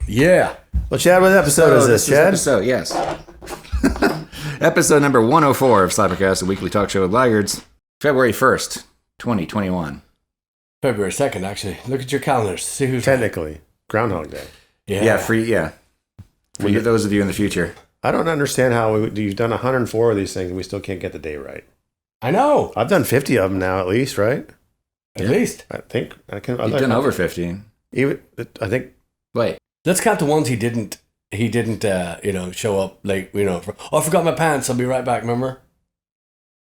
Yeah. Well, Chad, what episode is this, Chad? Episode, yes. Episode number 104 of SlapperCast, a weekly talk show with Blaggards. February 1st, 2021. February 2nd, actually. Look at your calendars. See who's Technically, Groundhog Day. Yeah, for those of you in the future. I don't understand how you've done 104 of these things and we still can't get the day right. I know. I've done 50 of them now, at least, right? At least. I think I can. You've done over 50. Even I think. Wait. Let's count the ones he didn't, show up late, I forgot my pants, I'll be right back, remember?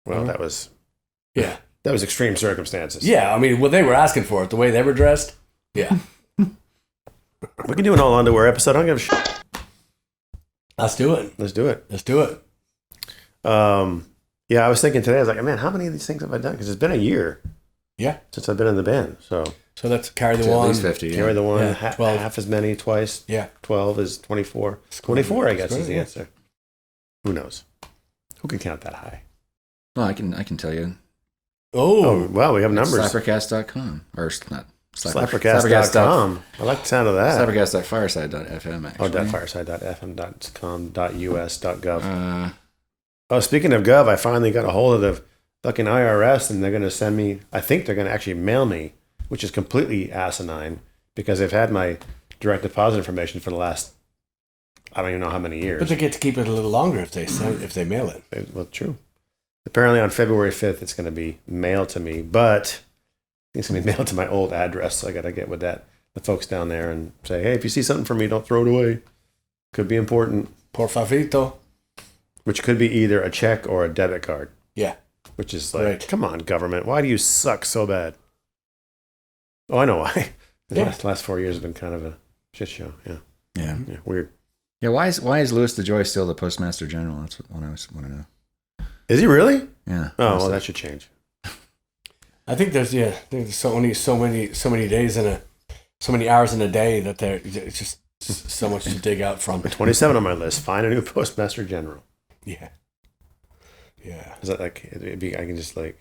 Well, that was... Yeah. That was extreme circumstances. Yeah, I mean, they were asking for it, the way they were dressed. Yeah. We can do an all-underwear episode. I don't give a shit. Let's do it. Let's do it. Let's do it. Yeah, I was thinking today, I was like, man, how many of these things have I done? Because it's been a year. Yeah. Since I've been in the band, so let's carry the one. At least 50, yeah. Carry the one, Yeah, 12. half as many twice. Yeah. 12 is 24. 24, I guess, is the yeah. answer. Who knows? Who can count that high? Well, I can tell you. Oh, well, we have numbers. SlapperCast.com. Or not. SlapperCast.com. I like the sound of that. SlapperCast.fireside.fm, actually. .fireside.fm.com.us.gov. Speaking of gov, I finally got a hold of the fucking IRS, and they're going to send me, I think they're going to actually mail me, which is completely asinine, because they've had my direct deposit information for the last, I don't even know how many years. But they get to keep it a little longer if they mail it. Well, true. Apparently on February 5th, it's going to be mailed to me, but it's going to be mailed to my old address, so I got to get with the folks down there and say, hey, if you see something from me, don't throw it away. Could be important. Por favorito. Which could be either a check or a debit card. Yeah. Which is like, right. Come on, government. Why do you suck so bad? Oh, I know why. The last 4 years have been kind of a shit show. Yeah, weird. Yeah, why is Louis DeJoy still the Postmaster General? That's what I always want to know. Is he really? Yeah. Oh, well, that should change. I think there's so many days so many hours in a day that it's just so much to dig out from. 27 on my list. Find a new Postmaster General. Yeah. Yeah. Is that like, I can just like,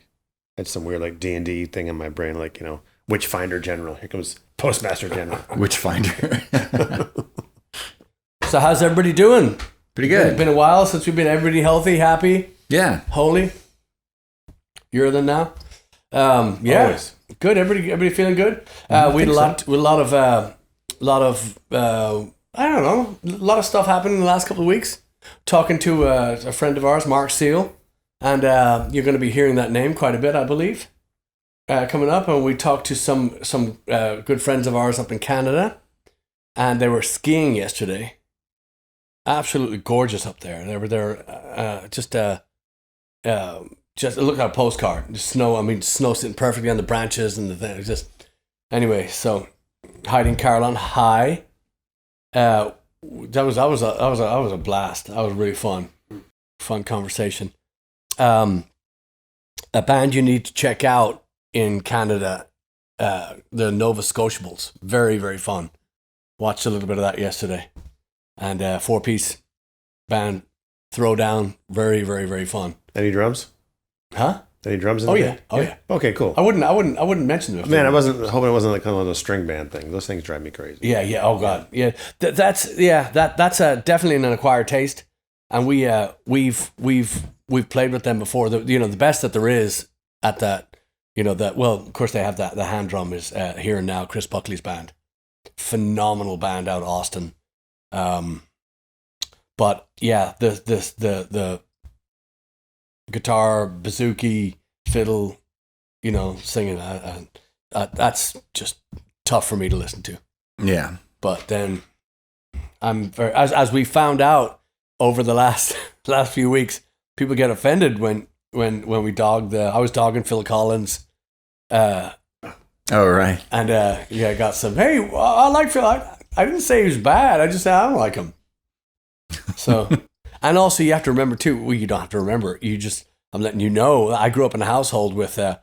had some weird like D&D thing in my brain, like, Witchfinder General. Here comes Postmaster General. Witchfinder. So how's everybody doing? Pretty good. It's been a while since we've been everybody healthy, happy, Yeah. holy. You're than now. Yeah. Always. Good. Everybody feeling good. We had a lot of stuff happening in the last couple of weeks. Talking to a friend of ours, Mark Seal, and you're going to be hearing that name quite a bit, I believe, coming up. And we talked to some good friends of ours up in Canada, and they were skiing yesterday. Absolutely gorgeous up there. They were there, just look at a postcard. The snow sitting perfectly on the branches and the thing. Anyway. So hiding Caroline high. That was a blast. That was really fun conversation. A band you need to check out in Canada, the Nova Scotiables. Very, very fun. Watched a little bit of that yesterday. And 4-piece band, Throwdown. Very, very, very fun. Any drums? Huh? Any drums in Oh, the yeah. band? Oh, yeah. Okay, cool. I wouldn't mention them. Man, I wasn't hoping it wasn't like kind of a string band thing. Those things drive me crazy. Yeah. Oh God. Yeah. That's definitely an acquired taste, and we've played with them before. The best that there is at that. Of course they have that. The hand drum is Here and Now, Chris Buckley's band. Phenomenal band out of Austin. But yeah, the guitar, bouzouki, fiddle, singing. That's just tough for me to listen to. Yeah. But then I'm very, as we found out over the last few weeks, people get offended when we I was dogging Phil Collins. Oh, right. And I got some, hey, I like Phil. I didn't say he was bad. I just said I don't like him. So, and also you have to remember too, well, you don't have to remember. I'm letting you know, I grew up in a household with one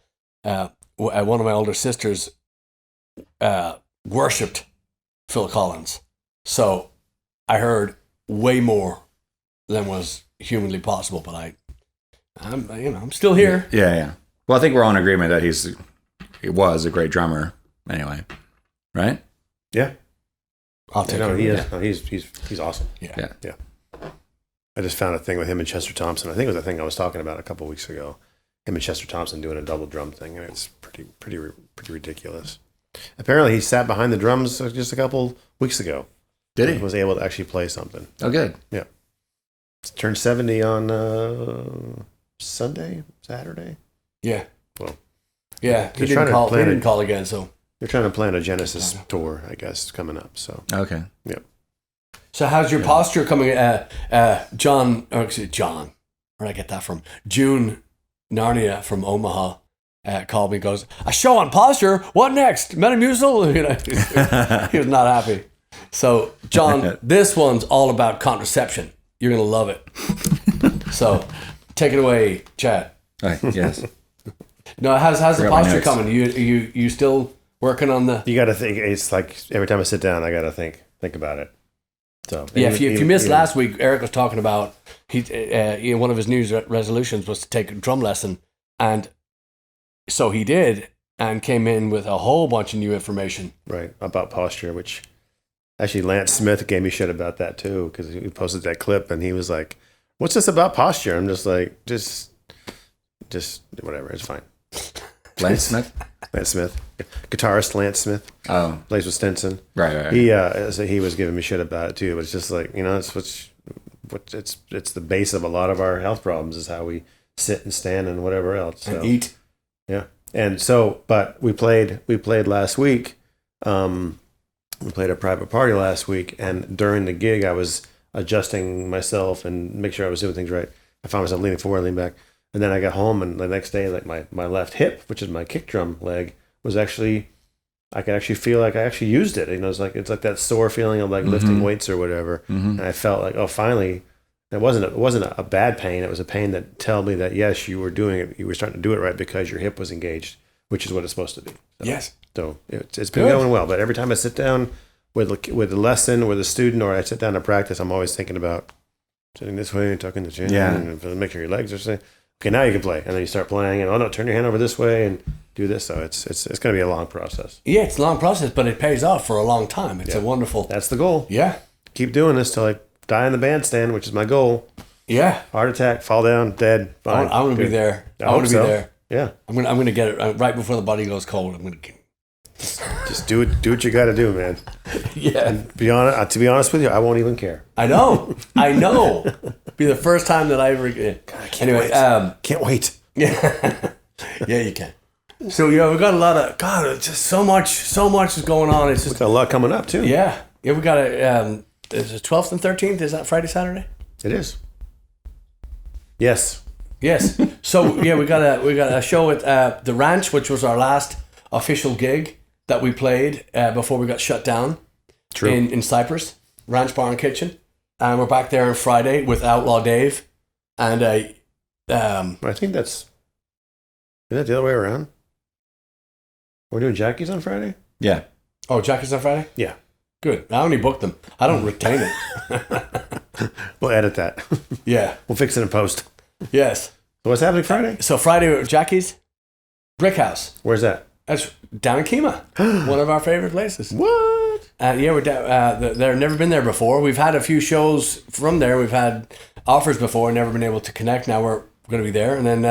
of my older sisters worshipped Phil Collins. So I heard way more than was humanly possible, but I'm still here. Yeah. Well, I think we're all in agreement that he was a great drummer anyway. Right? Yeah. I'll take No, it. he is. No, he's awesome. Yeah. I just found a thing with him and Chester Thompson. I think it was a thing I was talking about a couple weeks ago. Him and Chester Thompson doing a double drum thing, and it's pretty ridiculous. Apparently, he sat behind the drums just a couple weeks ago. Did he? And was able to actually play something. Oh, good. Yeah. Turned 70 on Saturday. Yeah. Well, yeah. He they're didn't call again, so. They're trying to plan a Genesis tour, I guess, coming up. So Okay. yeah. So how's your posture coming? John, where'd I get that from? June Narnia from Omaha called me, goes, a show on posture? What next? Metamucil? You know, he was not happy. So, John, this one's all about contraception. You're going to love it. So, take it away, Chad. Right, yes. No, how's the Forgot my posture notes. coming? You still working on the... You got to think. It's like every time I sit down, I got to think about it. So Yeah, if you missed last week, Eric was talking about one of his New Year's resolutions was to take a drum lesson, and so he did, and came in with a whole bunch of new information. right about posture, which actually Lance Smith gave me shit about that too because he posted that clip and he was like, "What's this about posture?" I'm just like, just whatever, it's fine. Lance Smith? Lance Smith, guitarist Lance Smith, Oh, plays with Stinson. right. He was giving me shit about it too, but it's just like, it's the base of a lot of our health problems is how we sit and stand and whatever else. So, And eat. yeah, and so, but we played last week. We played a private party last week, and during the gig, I was adjusting myself and make sure I was doing things right. I found myself leaning forward, leaning back, and then I got home, and the next day, like my left hip, which is my kick drum leg, was actually, I could actually feel like I actually used it. You know, it's like that sore feeling of like lifting weights or whatever, and I felt like, oh, finally. It wasn't a bad pain. It was a pain that told me that yes, you were doing it. You were starting to do it right because your hip was engaged, which is what it's supposed to be. So, Yes. So it's been going well. But every time I sit down with a lesson with a student, or I sit down to practice, I'm always thinking about sitting this way and tucking the chin, and make sure your legs are straight. Okay, now you can play, and then you start playing, and oh no, turn your hand over this way and do this. So it's going to be a long process. Yeah, it's a long process, but it pays off for a long time. It's a wonderful... That's the goal. Yeah. Keep doing this till I die in the bandstand, which is my goal. Yeah. Heart attack, fall down, dead. Fine. I want to be there. I want to be there. Yeah. I'm gonna get it right before the body goes cold. I'm gonna Just do it. Do what you got to do, man. Yeah. And to be honest with you, I won't even care. I know. Be the first time that I ever. Anyway, Can't wait. yeah, you can. So we've got a lot of it's just so much is going on. It's just Got a lot coming up too. yeah. We got a. Is it 12th and 13th? Is that Friday, Saturday? It is. Yes. Yes. So yeah, we got a show at the Ranch, which was our last official gig that we played before we got shut down. True. In Cyprus, Ranch Bar and Kitchen, and we're back there on Friday with Outlaw Dave, and I think isn't that the other way around? We're doing Jackie's on Friday? Yeah. oh, Jackie's on Friday. Yeah. Good. I only booked them. I don't retain it. We'll edit that. Yeah. We'll fix it in post. Yes. So what's happening Friday? So Friday with Jackie's Brick House. Where's that? That's down in Kima, one of our favorite places. What? Yeah, we're down. They've never been there before. We've had a few shows from there. We've had offers before, never been able to connect. Now we're going to be there, and then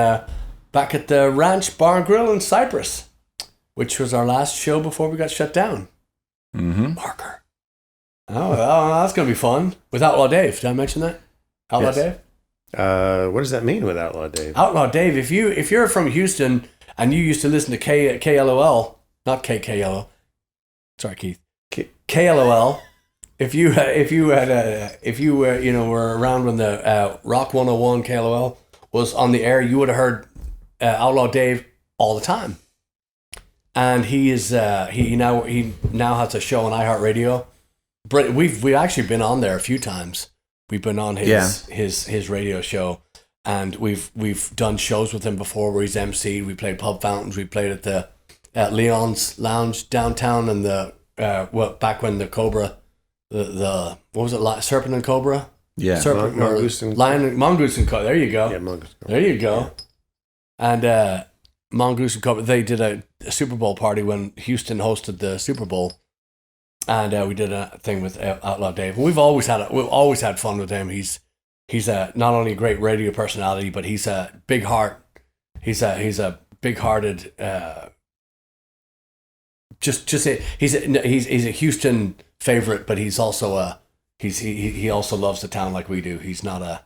back at the Ranch Bar and Grill in Cyprus, which was our last show before we got shut down. Mm-hmm. Marker. Oh, that's going to be fun. With Outlaw Dave. Did I mention that? Outlaw Yes. Dave? What does that mean with Outlaw Dave? Outlaw Dave, if you're from Houston and you used to listen to KLOL, not KKLO. Sorry, Keith. KLOL. If you were around when the Rock 101 KLOL was on the air, you would have heard Outlaw Dave all the time. And he now has a show on iHeartRadio. We've actually been on there a few times. We've been on his radio show, and we've done shows with him before where he's emceed. We played Pub Fountains. We played at Leon's Lounge downtown, and back when the Cobra, the what was it, Serpent and Cobra? Yeah. Serpent Mongoose and Lion, Mongoose and Cobra. There you go. Yeah, Mongoose. There you go. And Mongoose and Cobra, they did a Super Bowl party when Houston hosted the Super Bowl. and we did a thing with Outlaw Dave. We've always had fun with him. He's not only a great radio personality, but he's a big heart. He's a big-hearted. He's a Houston favorite, but he's also he also loves the town like we do. He's not a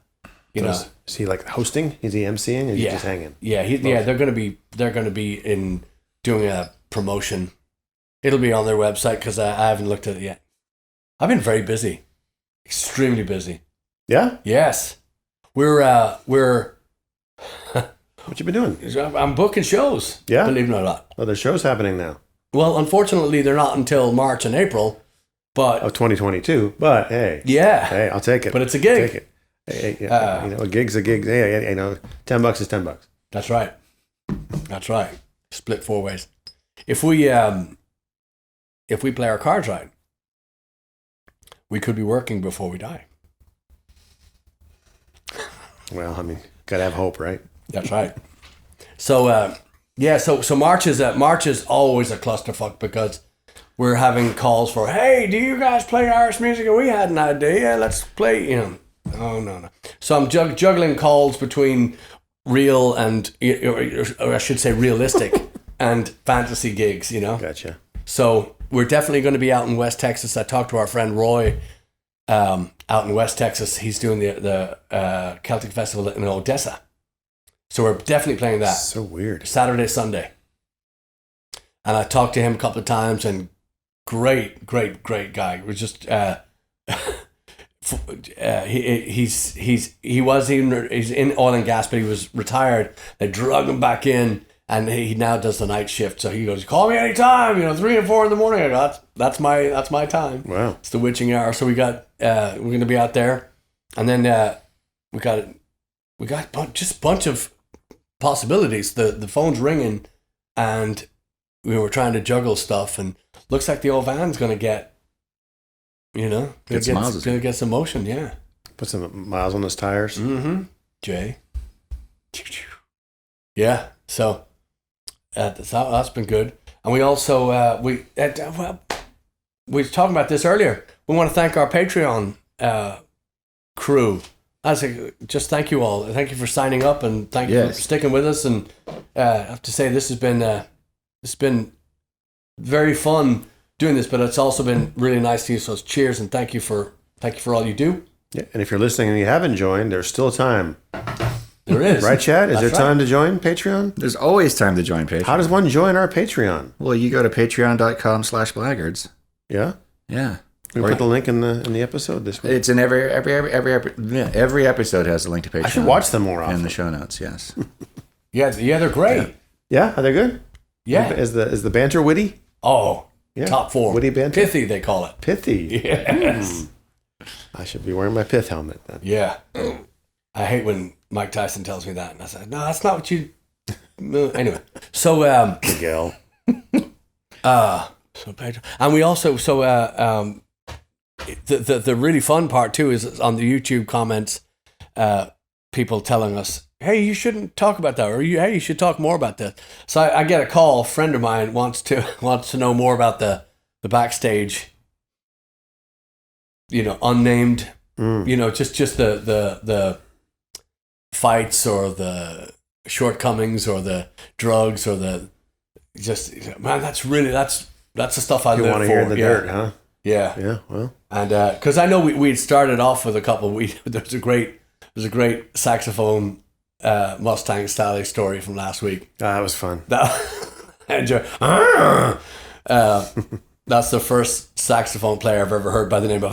Is he like hosting? Is he emceeing? Or is he just hanging? Yeah, they're gonna be in doing a promotion. It'll be on their website because I haven't looked at it yet. I've been very busy, extremely busy. Yeah. Yes, we're. What you been doing? I'm booking shows. Yeah, believe it or not. Well, there's shows happening now. Well, unfortunately, they're not until March and April. But of 2022. But hey, yeah, I'll take it. But it's a gig. Take it. Hey, a gig's a gig. Hey, $10 is $10. That's right. That's right. Split 4 ways. If we play our cards right, we could be working before we die. Well, I mean, gotta have hope, right? That's right. So so March is always a clusterfuck because we're having calls for, hey, do you guys play Irish music? And we had an idea. Let's play. Oh no. So I'm juggling calls between real and, or I should say, realistic and fantasy gigs. Gotcha. So we're definitely going to be out in West Texas. I talked to our friend Roy out in West Texas. He's doing the Celtic Festival in Odessa. So we're definitely playing that. So weird. Saturday, Sunday. And I talked to him a couple of times, and great guy. We're just he's in oil and gas, but he was retired. They drug him back in, and he now does the night shift. So he goes, "Call me anytime, 3 and 4 in the morning." I go, that's my time. Wow, it's the witching hour. So we're gonna be out there, and then we got just a bunch of possibilities. The phone's ringing, and we were trying to juggle stuff, and looks like the old van's gonna get. Gonna get some motion, yeah. Put some miles on those tires. Mm-hmm. Jay. Yeah. So that's been good, and we also we were talking about this earlier. We want to thank our Patreon crew. Just thank you all. Thank you for signing up, and thank you for sticking with us. And I have to say, this has been very fun doing this, but it's also been really nice to you. So cheers and thank you for all you do. Yeah, and if you're listening and you haven't joined, there's still time. There is. Right, Chad? Is there time to join Patreon? There's always time to join Patreon. How does one join our Patreon? Well, you go to patreon.com/blaggards. Yeah? Yeah. We put the link in the episode this week. It's in every episode has a link to Patreon. I should watch them more often. In the show notes, yes. Yeah, they're great. Yeah, are they good? Yeah. Is the banter witty? Oh, yeah. Top 4. Witty banter? Pithy, they call it. Pithy. Yes. I should be wearing my pith helmet then. Yeah. I hate when Mike Tyson tells me that. And I said, no, that's not what you... Anyway. So... Miguel. And we also... The really fun part, too, is on the YouTube comments, people telling us, hey, you shouldn't talk about that, or hey, you should talk more about that. So I get a call. A friend of mine wants to know more about the backstage, unnamed, just the fights or the shortcomings or the drugs or the that's the stuff I live for. You want to hear the dirt, huh? Yeah. Yeah. Well, and because I know we started off with a couple. There's a great saxophone Mustang Sally story from last week. that was fun. That's the first saxophone player I've ever heard by the name of.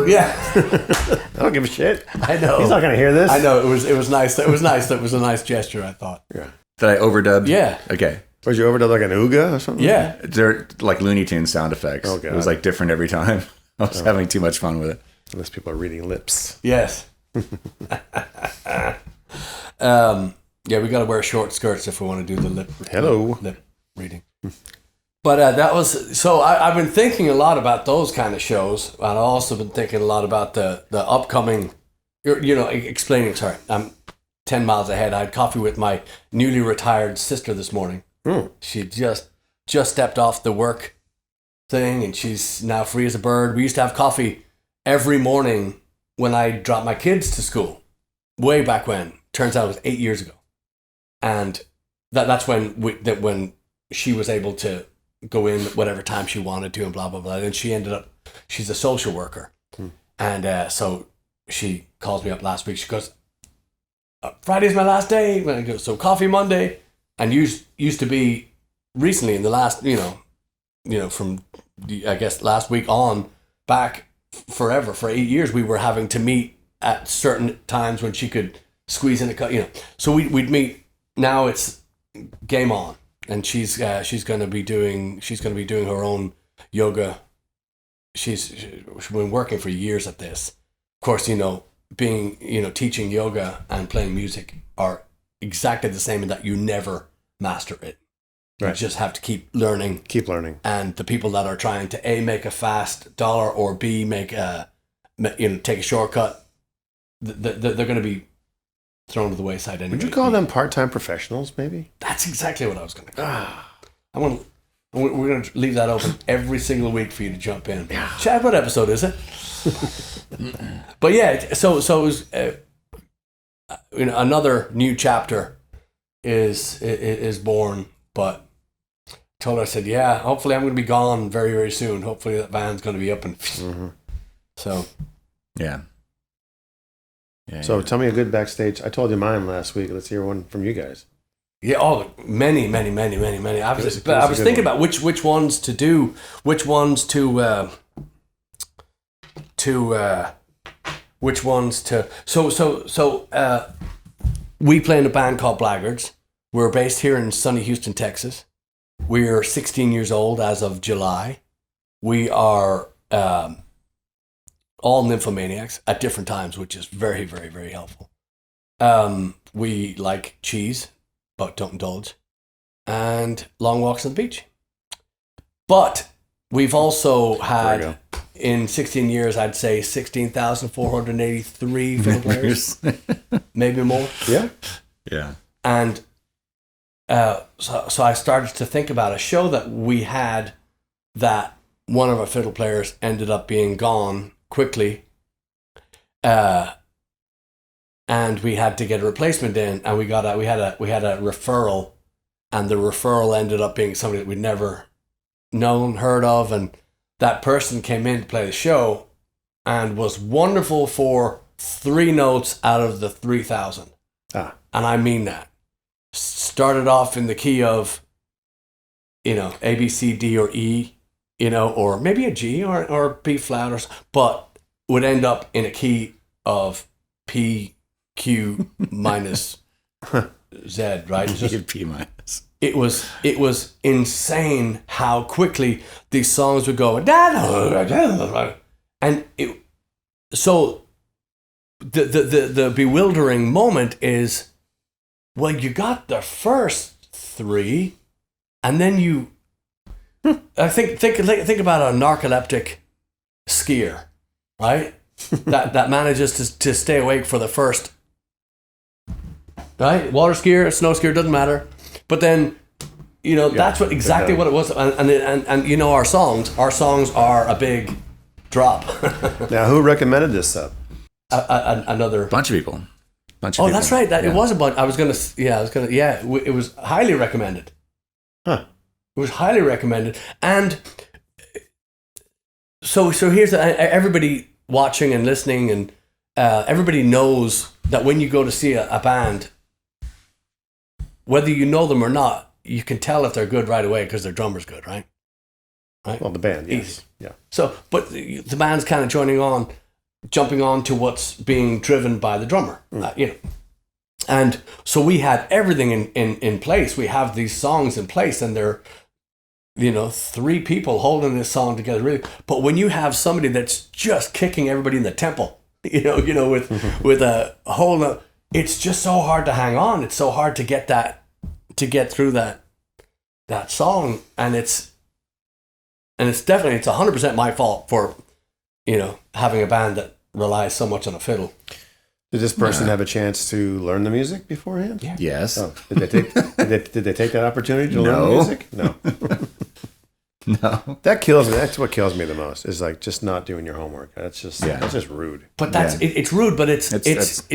Yeah. I don't give a shit. I know. He's not gonna hear this. I know. It was nice. It was nice. That was a nice gesture, I thought. Yeah. Did I overdub? Yeah. Okay. Was you overdub like an ooga or something? Yeah. They're like Looney Tunes sound effects. Oh, God. It was like different every time. I was having too much fun with it. Unless people are reading lips. Yes. Yeah, we got to wear short skirts if we want to do the lip reading. But that was so. I've been thinking a lot about those kind of shows, and I've also been thinking a lot about the upcoming. Explaining. Sorry, I'm 10 miles ahead. I had coffee with my newly retired sister this morning. She just stepped off the work thing, and she's now free as a bird. We used to have coffee every morning when I dropped my kids to school, way back when. Turns out it was 8 years ago, and that's when she was able to go in whatever time she wanted to, and blah blah blah. And she's a social worker, and so she calls me up last week. She goes, "Friday's my last day." And I go, "So coffee Monday," and used to be recently in the last from I guess last week on back forever for 8 years we were having to meet at certain times when she could squeeze in so we'd meet. Now it's game on, and she's going to be doing her own yoga. She's been working for years at this. Of course, teaching yoga and playing music are exactly the same in that you never master it. You Right. just have to keep learning. And the people that are trying to A, make a fast dollar, or B, take a shortcut, they're going to be thrown to the wayside anyway. Would you call them part-time professionals, maybe? That's exactly what I was going to call. We're going to leave that open every single week for you to jump in. Chad, what episode is it? But yeah, so it was, another new chapter is born. But I told her, I said, yeah, hopefully I'm going to be gone very, very soon. Hopefully that van's going to be up and so. Yeah. So tell me a good backstage. I told you mine last week. Let's hear one from you guys. Yeah, many. I was thinking about which ones to do, which ones to. We play in a band called Blaggards. We're based here in sunny Houston, Texas. We're 16 years old as of July. We are all nymphomaniacs at different times, which is very, very, very helpful. We like cheese, but don't indulge, and long walks on the beach. But we've also had, in 16 years, I'd say 16,483 fiddle players, maybe more. Yeah. And so I started to think about a show that we had that one of our fiddle players ended up being gone quickly, and we had to get a replacement in, and we had a referral, and the referral ended up being somebody that we'd never heard of, and that person came in to play the show and was wonderful for 3 notes out of the 3,000. And I mean that. Started off in the key of, A, B, C, D, or E, or maybe a G or B flat, but would end up in a key of P, Q minus Z, right? P minus. It was insane how quickly these songs would go, and so the bewildering moment is, well, you got the first 3, and then you, I think about a narcoleptic skier, right? that manages to stay awake for the first, right? Water skier, snow skier, doesn't matter. But then, that's what it was. And our songs are a big drop. Now, who recommended this stuff? Another bunch of people. That's right. It was a bunch. It was highly recommended. Huh. It was highly recommended. And so here's everybody watching and listening, and everybody knows that when you go to see a band, whether you know them or not, you can tell if they're good right away because their drummer's good, right? Well, the band, yes. Easy. Yeah. So, but the band's kind of jumping on to what's being driven by the drummer, And so we had everything in place. We have these songs in place, and they're, 3 people holding this song together, really. But when you have somebody that's just kicking everybody in the temple, with a whole, it's just so hard to hang on. It's so hard to get through that song, and it's 100% my fault for, having a band that relies so much on a fiddle. Did this person have a chance to learn the music beforehand? Yeah. Yes. Oh, did they take that opportunity to learn the music? No. No. That kills me. That's what kills me the most. Is like just not doing your homework. That's just rude. But it's rude. But it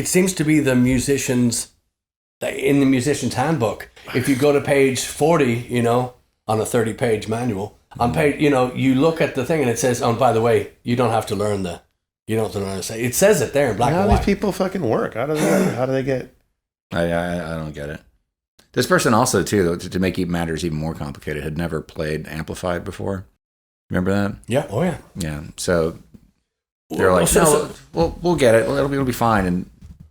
seems to be the musicians in the musician's handbook. If you go to page 40, on a 30-page manual, on page, you look at the thing and it says, "Oh, by the way, you don't have to learn to say." It says it there in black and white. How do these people fucking work? How do they get? I don't get it. This person also, too, though, to make matters even more complicated, had never played amplified before. Remember that? Yeah. Oh, yeah. Yeah. So they're like, no, we'll get it. It'll be fine. And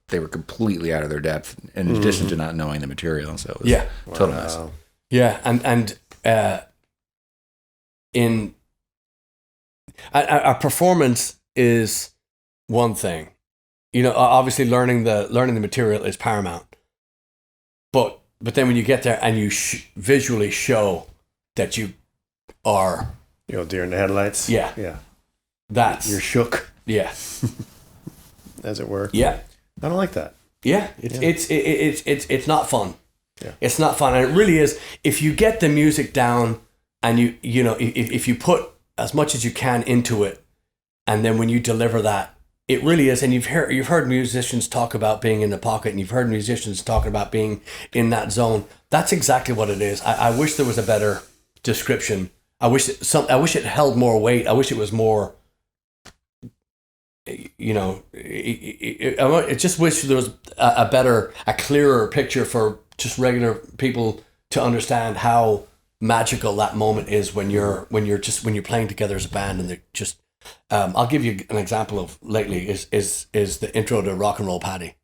they were completely out of their depth, in addition to not knowing the material. So it was total mess. Yeah, and in our performance is one thing. Obviously learning the material is paramount. But then when you get there and you visually show that you are... deer in the headlights. Yeah. Yeah. You're shook. Yeah. As it were. Yeah. I don't like that. Yeah. It's not fun. Yeah. It's not fun. And it really is. If you get the music down and if you put as much as you can into it, and then when you deliver that, it really is. And you've heard musicians talk about being in the pocket, and you've heard musicians talking about being in that zone. That's exactly what it is. I wish there was a better description. I wish it held more weight. I wish it was more, I just wish there was a clearer picture for just regular people to understand how magical that moment is when you're playing together as a band, and they're just. I'll give you an example of lately is the intro to Rock and Roll Paddy.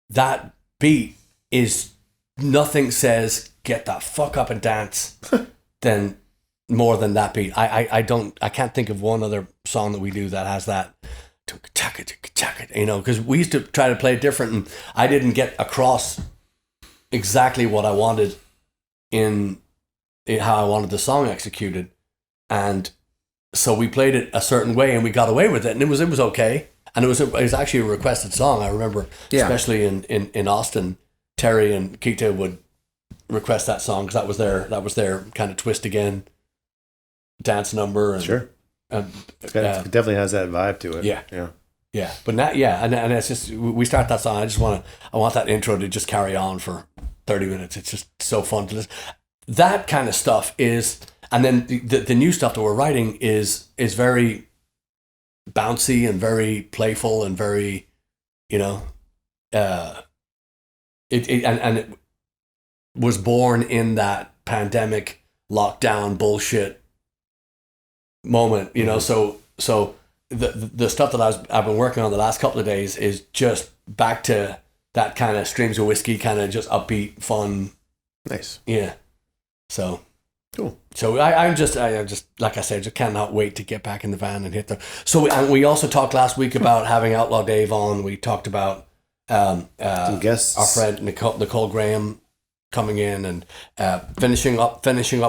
That beat is nothing says get that fuck up and dance than more than that beat. I can't think of one other song that we do that has that, because we used to try to play it different, and I didn't get across exactly what I wanted in how I wanted the song executed, and so we played it a certain way and we got away with it, and it was okay. And it was actually a requested song. I remember, especially in Austin, Terry and Keita would request that song because that was their kind of twist again dance number. And, sure. It definitely has that vibe to it. Yeah. But now, and it's just, we start that song. I want that intro to just carry on for 30 minutes. It's just so fun to listen. That kind of stuff is. And then the new stuff that we're writing is very bouncy and very playful and very, it was born in that pandemic lockdown bullshit moment, So the stuff that I've been working on the last couple of days is just back to that kind of Streams of Whiskey, kind of just upbeat, fun. Nice. Yeah. So. Cool. So I'm just like I said, just cannot wait to get back in the van and hit them. So we also talked last week about having Outlaw Dave on. We talked about some guests. Our friend Nicole Graham coming in, and finishing up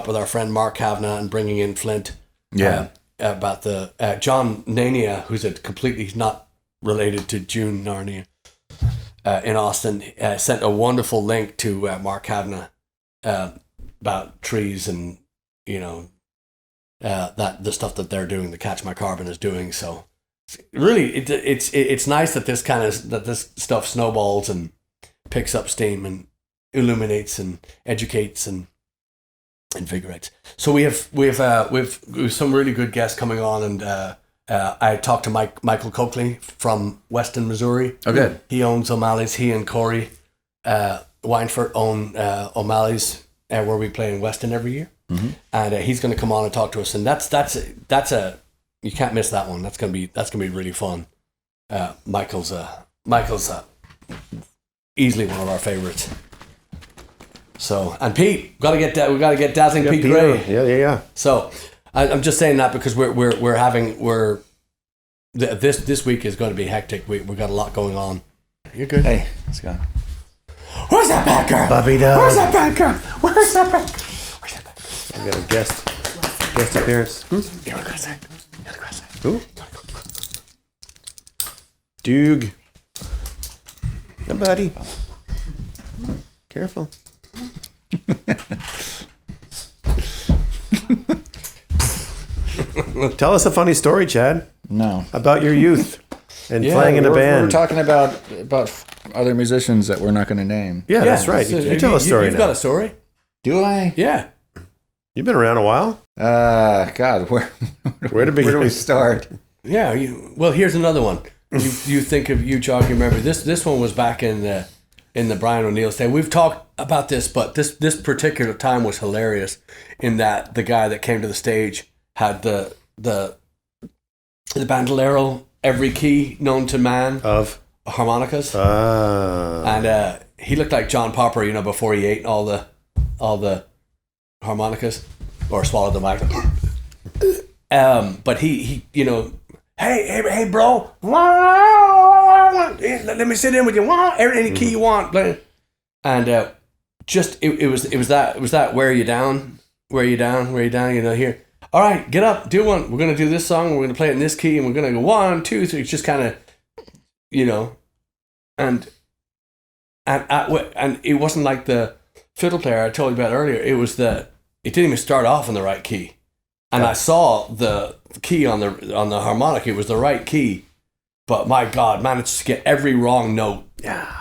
with our friend Mark Kavanagh and bringing in Flint. Yeah. About the John Nania, he's not related to June Narnia, in Austin, sent a wonderful link to Mark Kavanagh. About trees and that the stuff that they're doing, the Catch My Carbon is doing. So really, it's nice that this stuff snowballs and picks up steam and illuminates and educates and invigorates. So we have some really good guests coming on, and I talked to Michael Coakley from Weston, Missouri. Oh, good. He owns O'Malley's. He and Corey Weinfurt own O'Malley's. Where we play in Weston every year, and he's going to come on and talk to us, and that's a you can't miss that one. That's gonna be really fun. Michael's easily one of our favorites. So, and Pete, we got to get Dazzling Pete Gray. Yeah. So I'm just saying that because this week is going to be hectic. We've got a lot going on. You're good. Hey, let's go. Where's that bad girl? Bobby Dog. Where's that bad girl? Where's that bad girl? We got a guest appearance. You want to go outside? Who? Doog. Hey, buddy. Careful. Tell us a funny story, Chad. No. About your youth and playing in a band. We're talking about other musicians that we're not going to name. Yeah, that's right. So you tell a story You've now. got a story? Do I? Yeah. You've been around a while. God, where do we start? Yeah. Well, here's another one. You think of you jog your memory. This one was back in the Brian O'Neill day. We've talked about this, but this particular time was hilarious in that the guy that came to the stage had the bandolero, every key known to man Of harmonicas, and he looked like John Popper, before he ate all the harmonicas or swallowed the mic. But he hey bro, let me sit in with you. Any key you want, and just it was that wear you down. Here. All right, get up, do one. We're gonna do this song. We're gonna play it in this key, and we're gonna go 1, 2, 3. It's just kind of, and it wasn't like the fiddle player I told you about earlier. It didn't even start off in the right key, and I saw the key on the harmonica. It was the right key, but my God, managed to get every wrong note. Yeah.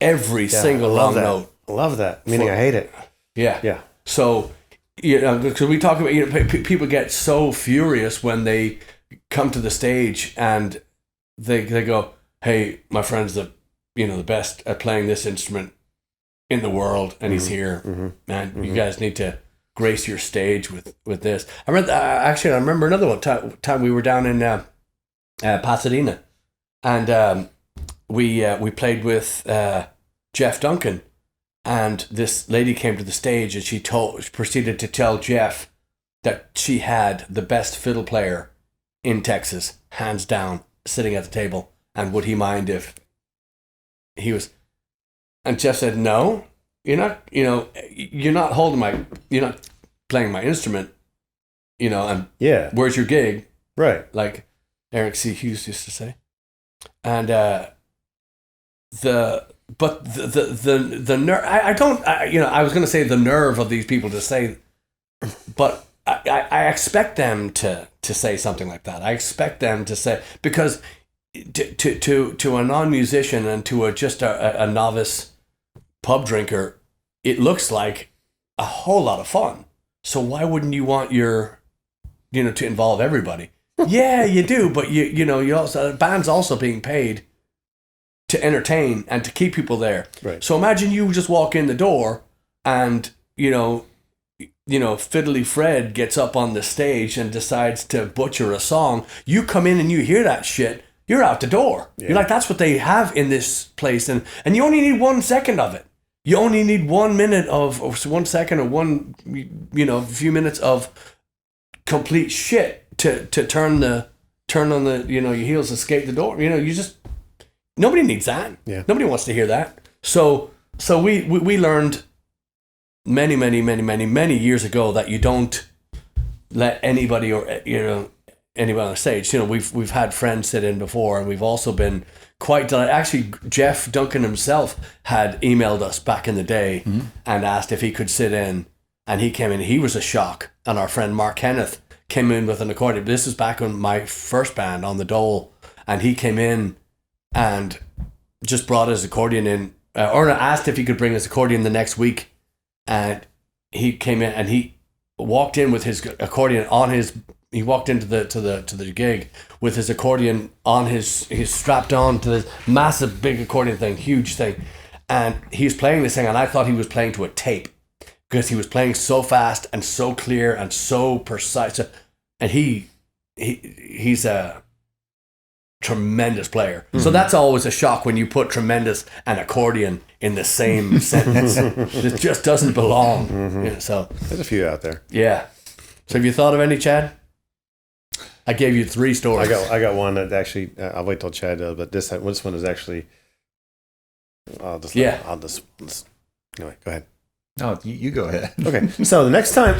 Every single wrong note. I love that. Meaning I hate it. Yeah. Yeah. So, because we talk about, people get so furious when they come to the stage and they go, hey, my friend's the best at playing this instrument in the world, and he's here, man. You guys need to grace your stage with this. I remember another one time we were down in Pasadena, and we played with Jeff Duncan, and this lady came to the stage and she proceeded to tell Jeff that she had the best fiddle player in Texas, hands down, sitting at the table, and would he mind if he was. And Jeff said, no, you're not playing my instrument, and where's your gig? Right. Like Eric C. Hughes used to say. And the nerve, I was going to say the nerve of these people to say, but I expect them to say something like that. I expect them to say, because to a non-musician and to just a novice pub drinker, it looks like a whole lot of fun. So why wouldn't you want to involve everybody? Yeah, you do, but you also, band's also being paid to entertain and to keep people there. Right. So imagine you just walk in the door and Fiddly Fred gets up on the stage and decides to butcher a song. You come in and you hear that shit, you're out the door. Yeah. You're like, that's what they have in this place, and you only need 1 second of it. You only need 1 minute or 1 second or a few minutes of complete shit to turn on the your heels, escape the door. Nobody needs that. Yeah. Nobody wants to hear that. So we learned many years ago that you don't let anybody anybody on the stage. We've had friends sit in before, and we've also been quite delighted. Actually, Jeff Duncan himself had emailed us back in the day and asked if he could sit in, and he came in. He was a shock, and our friend Mark Kenneth came in with an accordion. This is back on my first band on the Dole, and he came in and just brought his accordion in, or asked if he could bring his accordion the next week, and he came in and he walked in with his accordion on his. He walked into the gig with his accordion on his strapped on to this massive big accordion thing, huge thing, and he was playing this thing, and I thought he was playing to a tape because he was playing so fast and so clear and so precise, and he's a tremendous player. Mm-hmm. So that's always a shock when you put tremendous and accordion in the same sentence. It just doesn't belong. Mm-hmm. So there's a few out there. Yeah. So have you thought of any, Chad? I gave you 3 stories. I got one that actually I'll wait till Chad does, but this one is actually. Anyway, go ahead. No, you go ahead. Okay, so the next time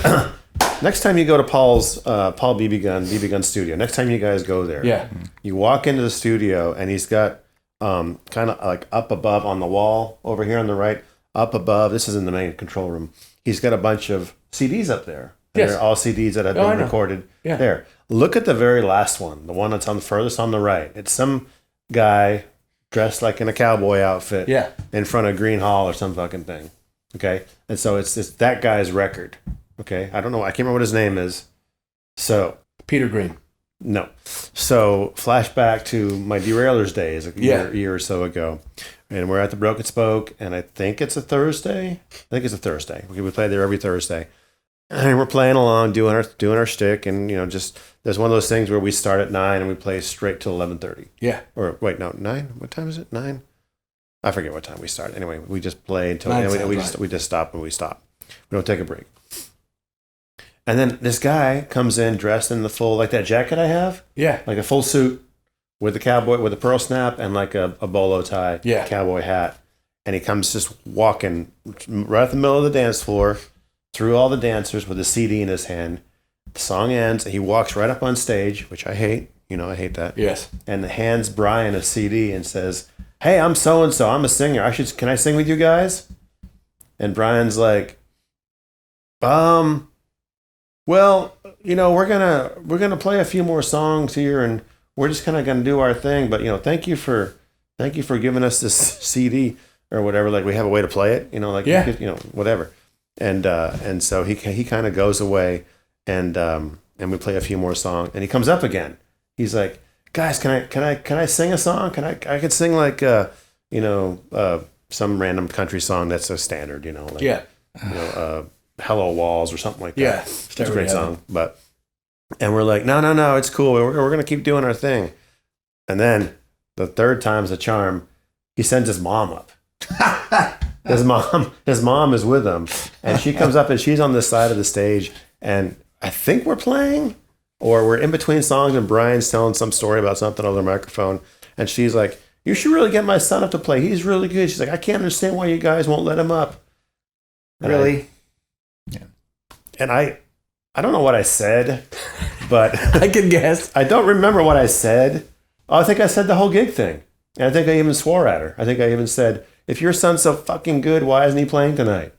you go to Paul BB Gun studio, next time you guys go there, you walk into the studio and he's got kind of like up above on the wall over here on the right, up above. This is in the main control room. He's got a bunch of CDs up there. And Yes. they're all CDs that have I been know. recorded Yeah. there. Look at the very last one, the one that's on the furthest on the right. It's some guy dressed like in a cowboy outfit Yeah. in front of Green Hall or some fucking thing. Okay? And so it's that guy's record. Okay? I don't know. I can't remember what his name is. So, Peter Green. no. So, flashback to my Derailers days a year or so ago. And we're at the Broken Spoke, and I think it's a Thursday. We play there every Thursday. And we're playing along, doing our shtick, and just there's one of those things where we start at 9 and we play straight till 11:30. Yeah. Or wait, no, 9. What time is it? 9. I forget what time we start. Anyway, we just play until we just stop and we stop. We don't take a break. And then this guy comes in dressed in the full, like that jacket I have, Yeah. like a full suit with a pearl snap and like a bolo tie, cowboy hat, and he comes just walking right at the middle of the dance floor. Through all the dancers with a CD in his hand. The song ends, and he walks right up on stage, which I hate. I hate that. Yes. And hands Brian a CD and says, "Hey, I'm so and so. I'm a singer. Can I sing with you guys?" And Brian's like, "Well, we're gonna play a few more songs here, and we're just kind of gonna do our thing. But thank you for giving us this CD or whatever. Like we have a way to play it. Whatever." And so he kind of goes away, and we play a few more songs, and he comes up again. He's like, "Guys, can I sing a song? I could sing like some random country song that's a standard, Hello Walls or something like that." Yeah, it's a great song, and we're like, no, it's cool. We're gonna keep doing our thing. And then the third time's a charm. He sends his mom up. His mom is with him, and she comes up and she's on the side of the stage, and I think we're playing or we're in between songs, and Brian's telling some story about something on the microphone, and she's like, "You should really get my son up to play. He's really good." She's like, "I can't understand why you guys won't let him up." Really? And I don't know what I said, but I can guess. I don't remember what I said. I think I said the whole gig thing, and I think I even swore at her. I think I even said, "If your son's so fucking good, why isn't he playing tonight?"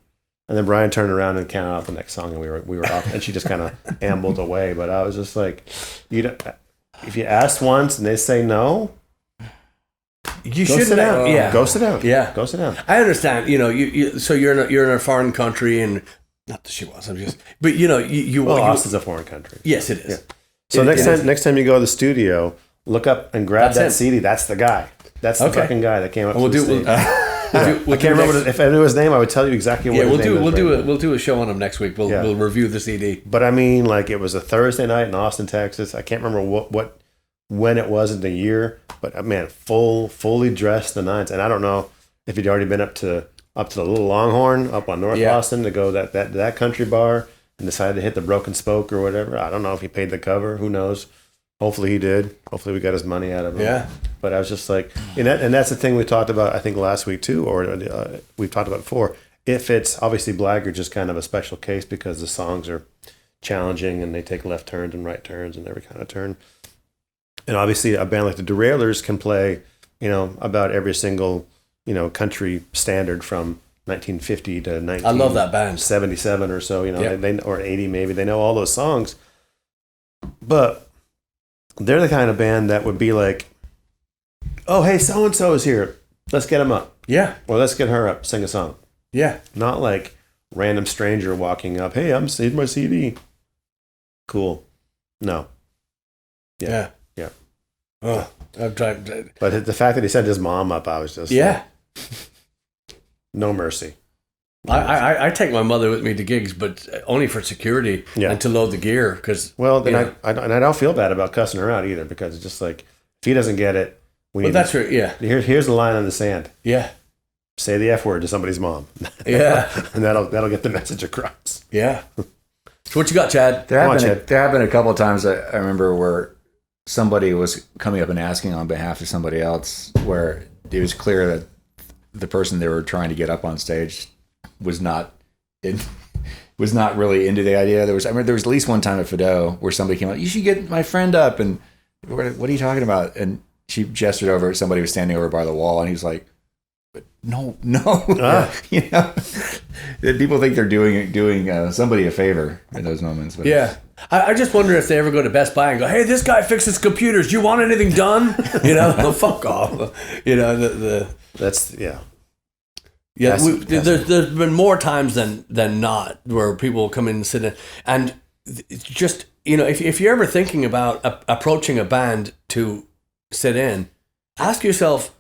And then Brian turned around and counted out the next song, and we were off, and she just kind of ambled away. But I was just like, if you ask once and they say no, you go should sit down. Yeah, go sit down. Yeah, go sit down. I understand. So you're in a foreign country, and not that she was. I'm just, but Austin's a foreign country. Yes, it is. Yeah. So next time you go to the studio, look up and grab that CD. That's the guy. That's the fucking guy that came up. We'll do. I can't remember if I knew his name. I would tell you exactly what his name is. We'll do a show on him next week. We'll review the CD. But I mean, like it was a Thursday night in Austin, Texas. I can't remember when it was in the year, but man, fully dressed the nines. And I don't know if he'd already been up to the Little Longhorn up on North Austin to go that country bar and decided to hit the Broken Spoke or whatever. I don't know if he paid the cover. Who knows? Hopefully he did. Hopefully we got his money out of him. Yeah. But I was just like, and that's the thing we talked about, I think, last week too, or we've talked about before. If it's obviously Blaggards is kind of a special case because the songs are challenging and they take left turns and right turns and every kind of turn. And obviously a band like the Derailers can play, about every single, country standard from 1950 to 1977 I love that band. or so, they or 80 maybe. They know all those songs. But they're the kind of band that would be like, "Oh, hey, so-and-so is here. Let's get him up." Yeah. Or let's get her up, sing a song. Yeah. Not like random stranger walking up, "Hey, I'm saved my CD." Cool. No. Yeah. Oh, I'm trying. But the fact that he sent his mom up, I was just like, no mercy. I take my mother with me to gigs, but only for security and to load the gear. Because then I don't feel bad about cussing her out either, because it's just like, if he doesn't get it, that's right. Yeah. Here's the line on the sand. Yeah. Say the F word to somebody's mom. Yeah. And that'll get the message across. Yeah. So what you got, Chad? There have been a couple of times I remember where somebody was coming up and asking on behalf of somebody else, where it was clear that the person they were trying to get up on stage was not really into the idea. There was at least one time at Fido where somebody came out, "You should get my friend up," and what are you talking about? And she gestured over at somebody who was standing over by the wall, and he was like, No. You know, people think they're doing somebody a favor in those moments. But Yeah. I just wonder if they ever go to Best Buy and go, hey, this guy fixes computers. Do you want anything done? You know, fuck off. You know, That's, yeah. Yeah, There's been more times than not where people will come in and sit in. And just, you know, if you're ever thinking about approaching a band to sit in, ask yourself,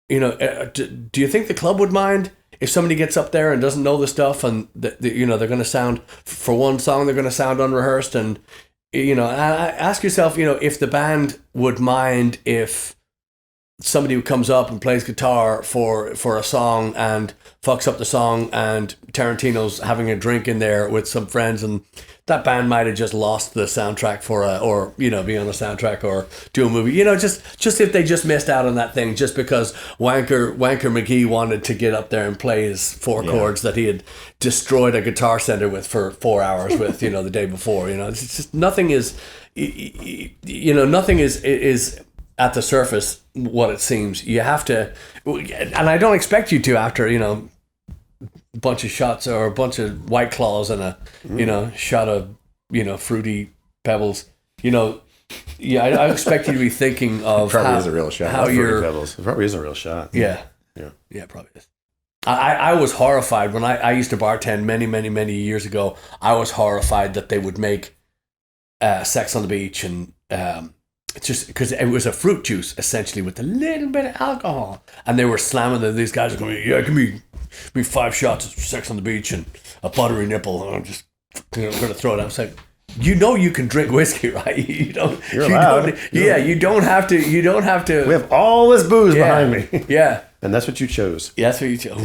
you know, do you think the club would mind if somebody gets up there and doesn't know the stuff, and you know, they're going to sound, for one song they're going to sound unrehearsed, and you know, ask yourself, you know, if the band would mind if somebody who comes up and plays guitar for a song and fucks up the song, and Tarantino's having a drink in there with some friends, and that band might have just lost the soundtrack or you know, be on a soundtrack or do a movie, you know, just if they just missed out on that thing just because Wanker McGee wanted to get up there and play his four chords that he had destroyed a Guitar Center with for 4 hours with, you know, the day before. You know, it's just nothing is, you know, nothing is at the surface what it seems. You have to, and I don't expect you to, after, you know, a bunch of shots or a bunch of White Claws and a, you know, shot of, you know, Fruity Pebbles, you know, yeah, I expect you to be thinking of probably is a real shot. How you're, Pebbles. It probably is a real shot. yeah, probably is. I was horrified when I used to bartend many years ago. I was horrified that they would make Sex on the Beach, and it's just because it was a fruit juice essentially with a little bit of alcohol, and they were slamming these guys are going, yeah, give me 5 shots of Sex on the Beach and a buttery nipple, and I'm just going to throw it out. It's like, you know, you can drink whiskey, right? You don't. You're allowed. You don't have to. You don't have to. We have all this booze behind me. Yeah. And that's what you chose. Yeah, that's what you chose.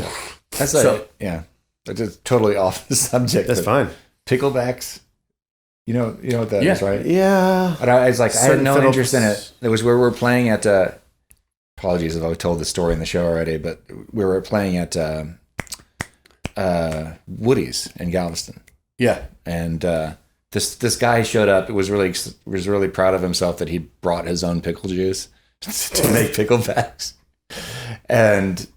That's That's just totally off the subject. That's fine. Picklebacks. You know what that is, right? Yeah. But I was like, I had no Certain interest in fiddles. it. It was where we were playing at. Apologies if I told the story in the show already, but we were playing at Woody's in Galveston. Yeah. And this guy showed up. It was really proud of himself that he brought his own pickle juice to make picklebacks. And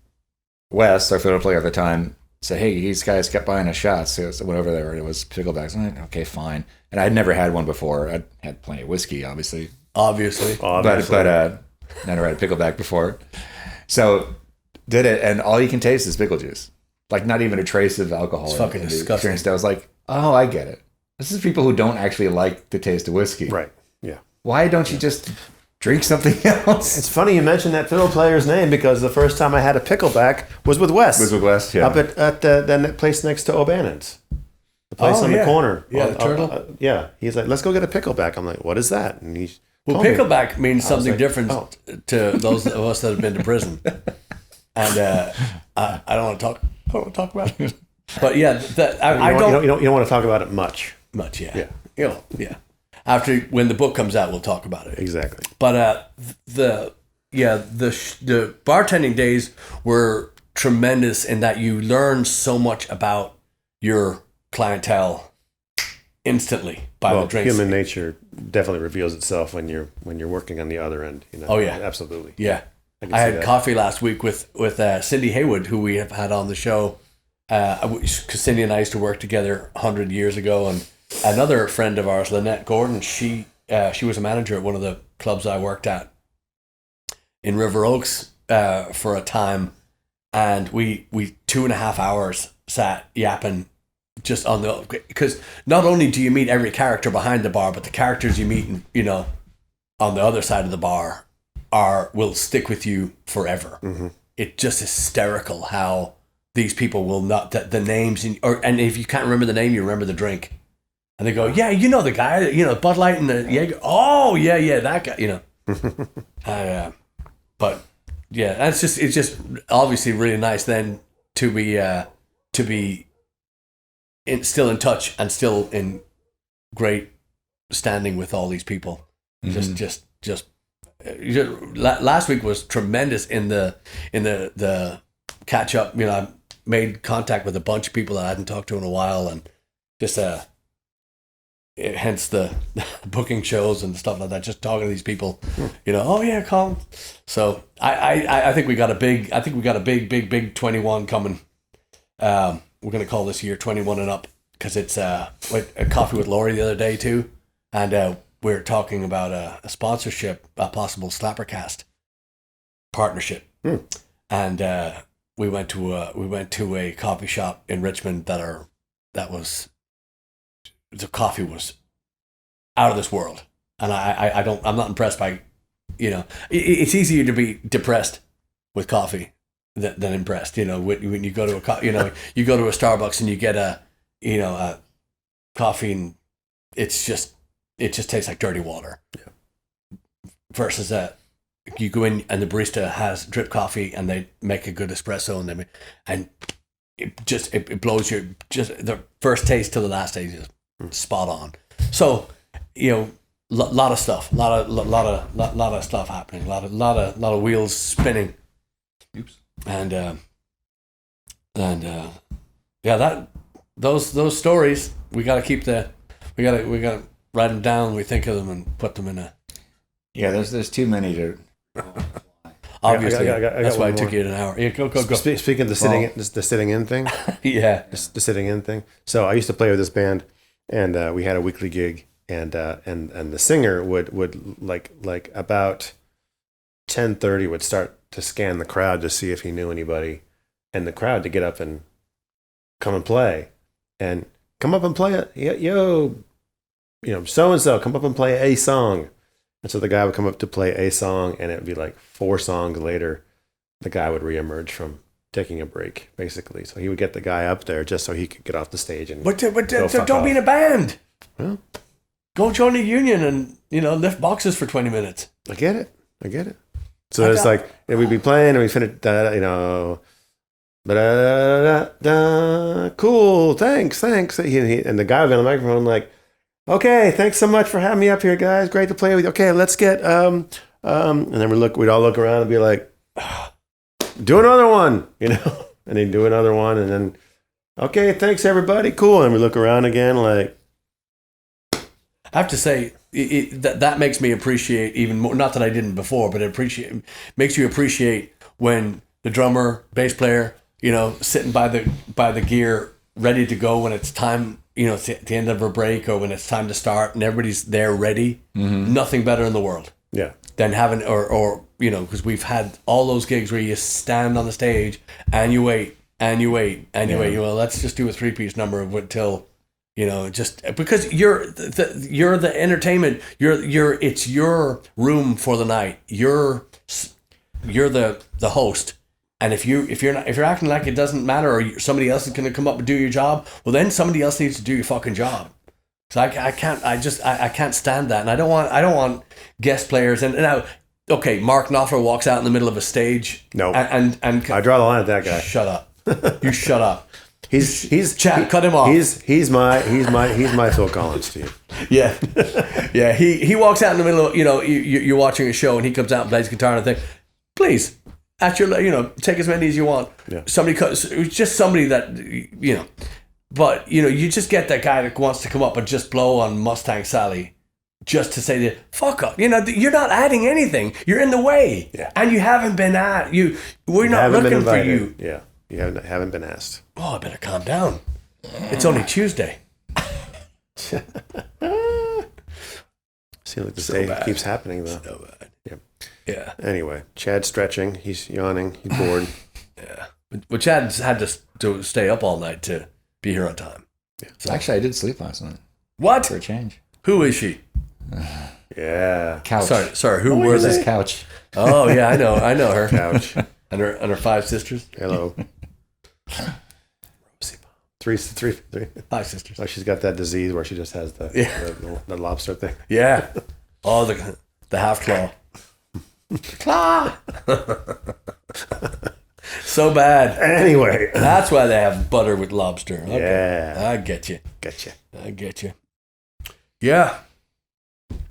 Wes, our fiddle player at the time, said, "Hey, these guys kept buying us shots." So I went over there, and it was picklebacks. I'm like, okay, fine. And I'd never had one before. I'd had plenty of whiskey, obviously. But never had a pickleback before. So did it, and all you can taste is pickle juice. Like, not even a trace of alcohol. It's fucking disgusting. I was like, oh, I get it. This is people who don't actually like the taste of whiskey. Right. Yeah. Why don't you just drink something else? It's funny you mentioned that fiddle player's name, because the first time I had a pickleback was with Wes. Yeah. Up at that place next to O'Bannon's. The place on the corner. Yeah, the Turtle. Yeah. He's like, let's go get a pickleback. I'm like, what is that? And he Well, told me. pickleback means something like, different oh. to those of us that have been to prison. And I don't want to talk about it. But yeah, You don't want to talk about it much. Yeah. Yeah. You know, yeah. After, when the book comes out, we'll talk about it. Exactly. But the bartending days were tremendous in that you learn so much about your clientele instantly by the drinks. Human nature definitely reveals itself when you're working on the other end. You know? Oh yeah, absolutely. Yeah, I had that. coffee last week with Cindy Haywood, who we have had on the show. Because Cindy and I used to work together 100 years ago, and another friend of ours, Lynette Gordon, she was a manager at one of the clubs I worked at in River Oaks for a time, and we 2.5 hours sat yapping just on the, because not only do you meet every character behind the bar, but the characters you meet, you know, on the other side of the bar will stick with you forever. Mm-hmm. It's just hysterical how these people will not, the names, and if you can't remember the name, you remember the drink. And they go, yeah, you know the guy, you know, Bud Light and the Jaeger. Oh, yeah, that guy, you know. But yeah, it's just obviously really nice then to be still in touch and still in great standing with all these people. Mm-hmm. Just last week was tremendous in the catch up. You know, I made contact with a bunch of people that I hadn't talked to in a while, and just hence the booking shows and stuff like that. Just talking to these people, oh yeah, come. So I think we got a big 21 coming. We're gonna call this year 21 and up because it's a coffee with Laurie the other day too, and we're talking about a sponsorship, a possible SlapperCast partnership, and we went to a coffee shop in Richmond the coffee was out of this world, and I'm not impressed by, it's easier to be depressed with coffee than impressed. When you go to you go to a Starbucks and you get a coffee and it just tastes like dirty water. Yeah. Versus you go in and the barista has drip coffee and they make a good espresso and it blows your the first taste to the last taste is spot on. So lot of stuff, lot of stuff happening, lot of wheels spinning. Oops. And those stories we got to write them down. We think of them and put them in a. Yeah, there's too many to. Obviously, I got that's why it one took more. you an hour. Yeah, go. Speaking of the sitting in thing. Yeah, the sitting in thing. So I used to play with this band, and we had a weekly gig, and the singer would like about 10:30 would start to scan the crowd to see if he knew anybody, and the crowd to get up and come and play, and come up and play it. Yo, so and so, come up and play a song. And so the guy would come up to play a song, and it would be like 4 songs later, the guy would reemerge from taking a break, basically. So he would get the guy up there just so he could get off the stage and. But don't be in a band. Well, go join a union and lift boxes for 20 minutes. I get it. So it's like we'd be playing and we finish, cool, thanks. And the guy would be on the microphone like, okay, thanks so much for having me up here, guys. Great to play with you. Okay, let's get and then we'd all look around and be like, do another one, and he'd do another one, and then, okay, thanks everybody, cool. And we look around again like. I have to say that makes me appreciate even more. Not that I didn't before, but makes you appreciate when the drummer, bass player, sitting by the gear, ready to go when it's time. At the end of a break or when it's time to start, and everybody's there ready. Mm-hmm. Nothing better in the world. Yeah. Than having because we've had all those gigs where you stand on the stage and you wait and you wait and you wait. Let's just do a 3-piece number until. Just because you're the entertainment, it's your room for the night. You're the host, and if you're acting like it doesn't matter, or somebody else is going to come up and do your job, well then somebody else needs to do your fucking job. So I can't stand that, and I don't want guest players. And now, okay, Mark Knopfler walks out in the middle of a stage. No, and I draw the line at that guy. Shut up. You shut up. He's Chad, cut him off. He's my Phil Collins to you. Yeah, yeah. He walks out in the middle of you're watching a show and he comes out and plays guitar and I think, please, at your take as many as you want. Yeah. Just somebody that but you just get that guy that wants to come up and just blow on Mustang Sally, just to say that fuck up. You're not adding anything. You're in the way, and you haven't been at you. We're not looking for you. Yeah. You haven't been asked. Oh, I better calm down. It's only Tuesday. Seems like this day keeps happening, though. So bad. Yeah. Anyway, Chad's stretching. He's yawning. He's bored. Yeah. But Chad's had to stay up all night to be here on time. Yeah. So. Actually, I did sleep last night. What? For a change. Who is she? Yeah. Couch. Sorry. Who were this couch? Oh yeah, I know her. Couch. And her 5 sisters. Hello. Three. 5 sisters. Like she's got that disease where she just has the lobster thing. Yeah. Oh, the half claw. Claw. So bad. Anyway, that's why they have butter with lobster. Okay. Yeah. I get you. I get you. Yeah.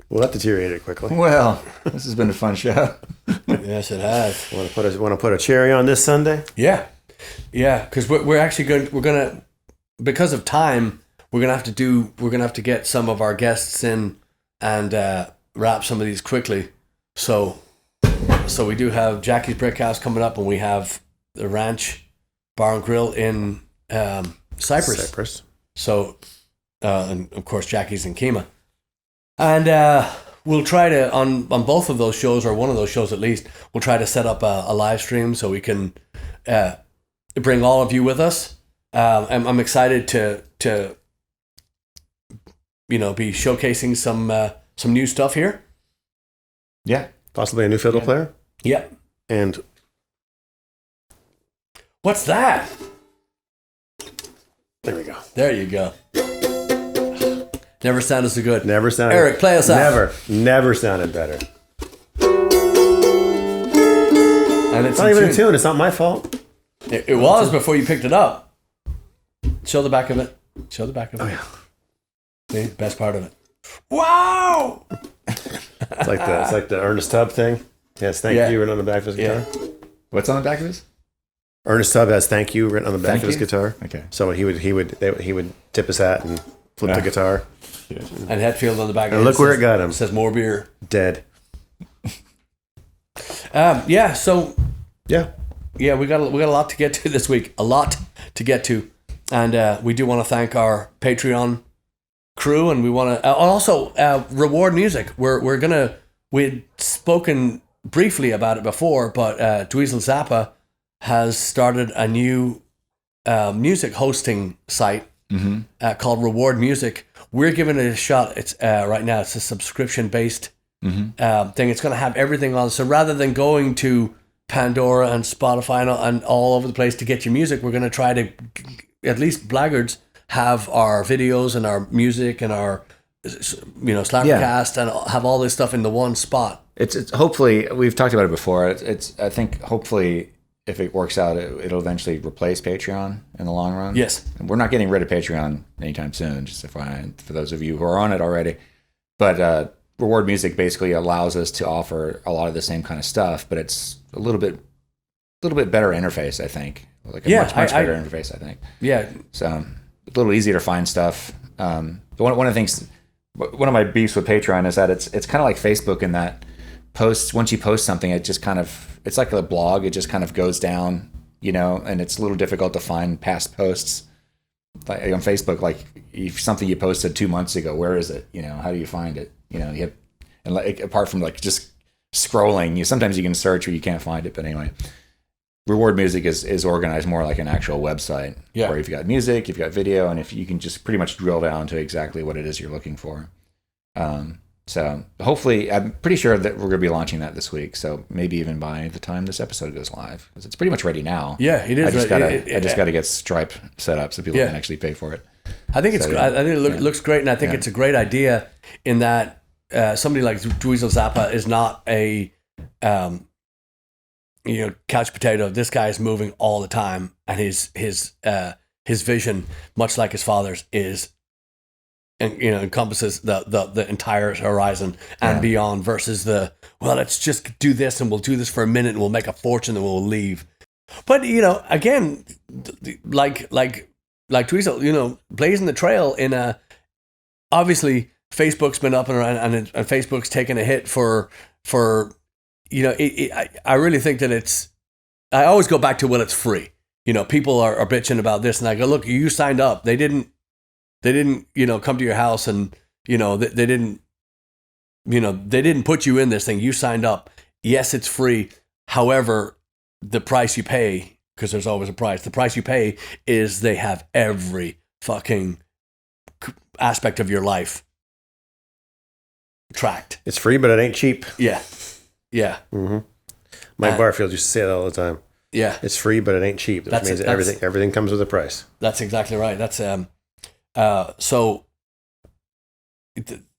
Well, that deteriorated quickly. Well, this has been a fun show. Yes, it has. Want to put a cherry on this Sunday? Yeah, because we're actually going to because of time, we're gonna have to get some of our guests in and wrap some of these quickly. So we do have Jackie's Brickhouse coming up, and we have the Ranch Bar and Grill in Cyprus. So, and of course, Jackie's in Kema. And we'll try to, on both of those shows, or one of those shows at least, we'll try to set up a live stream so we can bring all of you with us. I'm excited to be showcasing some new stuff here. Yeah. Possibly a new fiddle player. Yep. And what's that? there we go. There you go. Never sounded so good. Never sounded. Eric, play us out. Never sounded better. And it's not even a tune. It's not my fault. It was before you picked it up. Show the back of it. Show the back of it. Oh yeah. See, best part of it. Wow. It's like the Ernest Tubb thing. Yes, thank you written on the back of his guitar. What's on the back of his? Ernest Tubb has "thank you" written on the back of his guitar. Okay. So he would tip his hat and flip the guitar. And Hetfield on the back. And look where it got him. It says more beer. Dead. So we got a lot to get to this week. A lot to get to, and we do want to thank our Patreon crew, and we want to also Reward Music. We'd spoken briefly about it before, but Dweezil Zappa has started a new music hosting site called Reward Music. We're giving it a shot. It's right now. It's a subscription-based thing. It's going to have everything on. So rather than going to Pandora and Spotify and all over the place to get your music, we're going to try to, at least Blaggards, have our videos and our music and our SlapperCast and have all this stuff in the one spot. It's hopefully, we've talked about it before. I think hopefully if it works out, it'll eventually replace Patreon in the long run. Yes. And we're not getting rid of Patreon anytime soon, just FYI, for those of you who are on it already. But Reward Music basically allows us to offer a lot of the same kind of stuff, but it's a little bit better interface, I think. Like a much better interface, I think. Yeah. So a little easier to find stuff. One of the things, one of my beefs with Patreon is that it's kind of like Facebook in that once you post something, it just kind of, it's like a blog. It just kind of goes down, and it's a little difficult to find past posts. Like on Facebook, like if something you posted 2 months ago, where is it? How do you find it? You have, and like apart from like just scrolling, sometimes you can search or you can't find it. But anyway, Reward Music is organized more like an actual website where you've got music, you've got video, and if you can just pretty much drill down to exactly what it is you're looking for. So hopefully, I'm pretty sure that we're going to be launching that this week. So maybe even by the time this episode goes live, because it's pretty much ready now. Yeah, it is. I just got to get Stripe set up so people can actually pay for it. I think it looks great, and I think it's a great idea in that somebody like Dweezil Zappa is not a couch potato. This guy is moving all the time, and his vision, much like his father's, is encompasses the entire horizon and beyond. Versus let's just do this and we'll do this for a minute and we'll make a fortune and we'll leave. But again, like Dweezil, blazing the trail in obviously Facebook's been up and around, and Facebook's taken a hit for I really think that I always go back to it's free. People are bitching about this, and I go, look, you signed up. They didn't come to your house, and they didn't put you in this thing. You signed up. Yes, it's free. However, the price you pay, because there's always a price, the price you pay is they have every fucking aspect of your life tracked. It's free, but it ain't cheap. Yeah. Mm-hmm. Mike Barfield used to say that all the time. Yeah. It's free, but it ain't cheap. That means everything comes with a price. That's exactly right. That's so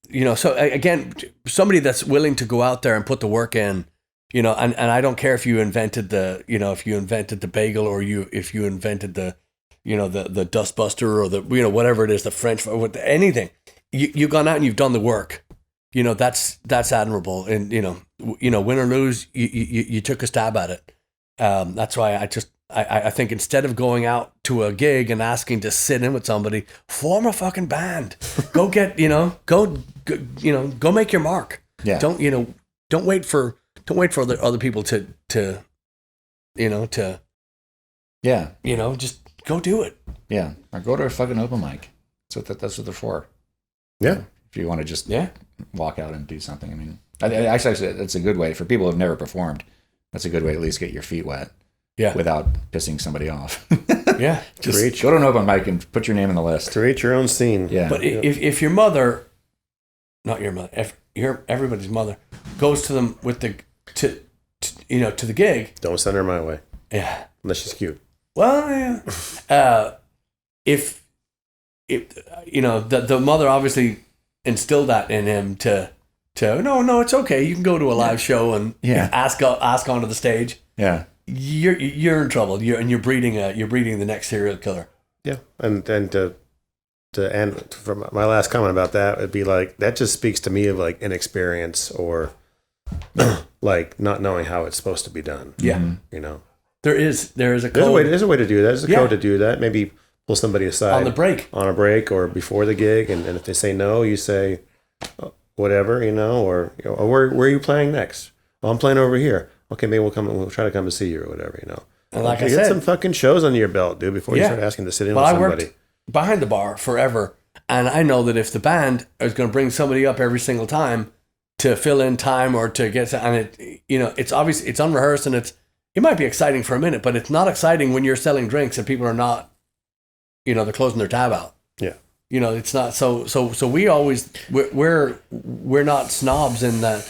again, somebody that's willing to go out there and put the work in, and I don't care if you invented the bagel, or if you invented the dustbuster, or the whatever it is, the French, or anything. You've gone out and you've done the work. That's admirable, and win or lose, you took a stab at it. That's why I think instead of going out to a gig and asking to sit in with somebody, form a fucking band. Go get, go make your mark. Yeah. Don't wait for other people to just go do it. Yeah. Or go to a fucking open mic. That's what they're for. Yeah. If you want to just walk out and do something. I mean, actually, that's a good way for people who have never performed. That's a good way to at least get your feet wet. Yeah. Without pissing somebody off. Yeah. Just go to an open mic and put your name on the list. Create your own scene. Yeah. But if your mother, not your mother, if everybody's mother goes to them with to the gig, Don't send her my way. Yeah. Unless she's cute. Well, yeah. If the mother obviously instilled that in him to no, it's okay. You can go to a live show and ask onto the stage. Yeah. You're in trouble. You're breeding the next serial killer. Yeah, and to end from my last comment about that would be like that just speaks to me of like inexperience or like not knowing how it's supposed to be done. Yeah, there is a code. There's a way to do that. There's a code to do that. Maybe pull somebody aside on a break or before the gig, and if they say no, you say whatever, or where are you playing next? Well, I'm playing over here. Okay, maybe we'll try to come to see you or whatever, And like I get said, some fucking shows under your belt, dude, before you start asking to sit in with somebody. I worked behind the bar forever, and I know that if the band is going to bring somebody up every single time to fill in time or to get, and it's obvious, it's unrehearsed, and it might be exciting for a minute, but it's not exciting when you're selling drinks and people are not, they're closing their tab out. Yeah. It's not so we're not snobs in that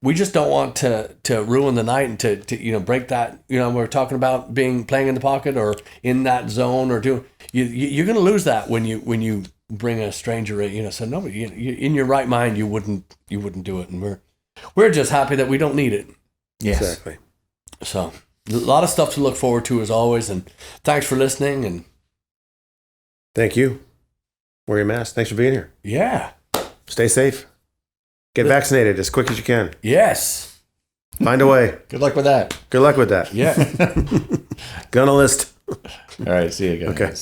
we just don't want to ruin the night and to break that. We're talking about playing in the pocket or in that zone or you're going to lose that when you bring a stranger in. So nobody in your right mind you wouldn't do it, and we're just happy that we don't need it. Yes. Exactly. So a lot of stuff to look forward to as always, and thanks for listening and thank you. Wear your mask. Thanks for being here. Yeah. Stay safe. Get vaccinated as quick as you can. Yes. Find a way. Good luck with that. Good luck with that. Yeah. Gonna list. All right. See you guys. Okay.